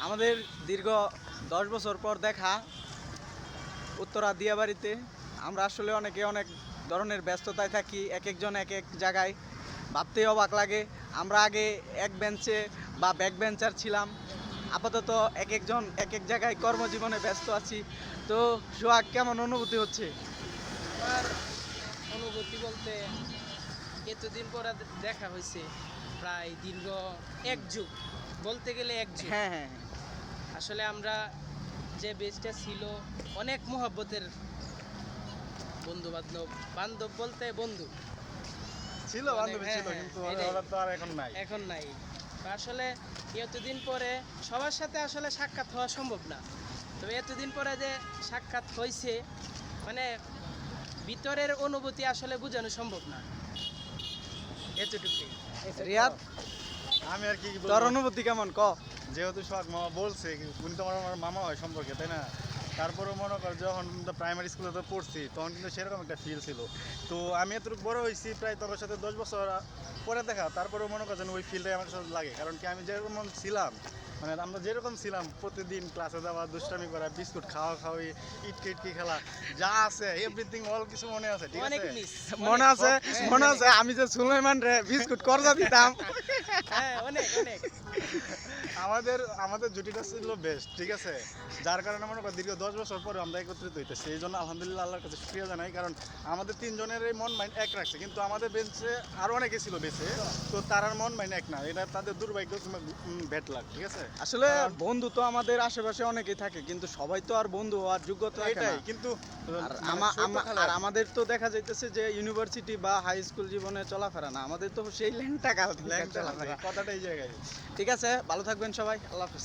আমাদের দীর্ঘ 10 বছর পর দেখা উত্তরা দিয়াবাড়িতে। আমরা আসলে অনেকে অনেক ধরনের ব্যস্ততায় থাকি, এক একজন এক এক জায়গায়, ভাবতেই অবাক লাগে। আমরা আগে এক বেঞ্চে বা ব্যাক বেঞ্চার ছিলাম, আপাতত এক একজন এক এক জায়গায় কর্মজীবনে ব্যস্ত আছি। তো সোহাগ, কেমন অনুভূতি হচ্ছে? আমার অনুভূতি বলতে এতদিন পরে দেখা হয়েছে, প্রায় দীর্ঘ এক যুগ, বলতে গেলে এক যুগ। হ্যাঁ হ্যাঁ আসলে আমরা যে বেচটা ছিল অনেক মোহব্বতের বন্ধু বান্ধব, বান্ধব বলতে বন্ধু ছিল, মানে বান্ধবী হ্যাঁ, ছিল, হ্যাঁ, কিন্তু এটাই। ওরা তো আর এখন নাই। এখন নাই। তো আসলে এতদিন পরে সবার সাথে আসলে সাক্ষাৎ হওয়া সম্ভব না, তবে এতদিন পরে যে সাক্ষাৎ হয়েছে, মানে ভিতরের অনুভূতি আসলে বোঝানো সম্ভব না, এতটুকুই। রিয়াদ, আমি আর কি বলবো, তোর অনুভূতি কেমন ক? যেহেতু সোহাগ মামা বলছে, উনি তো আমার মামা হয় সম্পর্কে, তাই না? তারপরেও মনে কর যখন প্রাইমারি স্কুলে তো পড়ছি, তখন কিন্তু সেরকম একটা ফিল ছিল। তো আমি এতটুকু বড় হয়েছি, প্রায় তোর সাথে 10 বছর পরে দেখা, তারপরেও মনে করছেন ওই ফিলটাই আমার সাথে লাগে। কারণ কি, আমি যেরকম ছিলাম, মানে আমরা যেরকম ছিলাম, প্রতিদিন ক্লাসে যাওয়া, দুষ্টামি করা, বিস্কুট খাওয়া খাওয়াই, ইটকি খেলা, যা আছে এভরিথিং অল কিছু মনে আছে, ঠিক অনেক আছে? মিস, মনে আছে, মনে আছে আমি যে সুলাইমান রে বিস্কুট করজা দিতাম। হ্যাঁ অনেক অনেক। আমাদের আমাদের জুটিটা ছিল বেস্ট, ঠিক আছে? যার কারণে মনে করি দীর্ঘ 10 বছর পরে আমরা একত্রিত হইতেছি। এই জন্য আলহামদুলিল্লাহ আল্লাহর কাছে শুকরিয়া জানাই, কারণ আমাদের তিনজনের এই মন মাইন্ড এক রাখছে। কিন্তু আমাদের বেঞ্চে আরও অনেকে ছিল বেঁচে, তো তার মন মাইন্ড এক না, এটা তাদের দুর্ভাগ্য কিংবা ব্যাড লাক, ঠিক আছে? আসলে বন্ধু তো আমাদের আশেপাশে অনেকেই থাকে, কিন্তু সবাই তো আর বন্ধু হওয়ার যোগ্যতা রাখে না। এটাই কিন্তু আর মানে ছোট খেলা- আর আমাদের তো দেখা যাইতেছে যে ইউনিভার্সিটি বা হাই স্কুল জীবনে চলাফেরা না, আমাদের তো সেই ল্যাংটা কাল থেকে ল্যাংচা চলাফেরা। কথাটাই জায়গায়। ঠিক আছে, ভালো থাকবেন সবাই, আল্লাহ হাফেজ।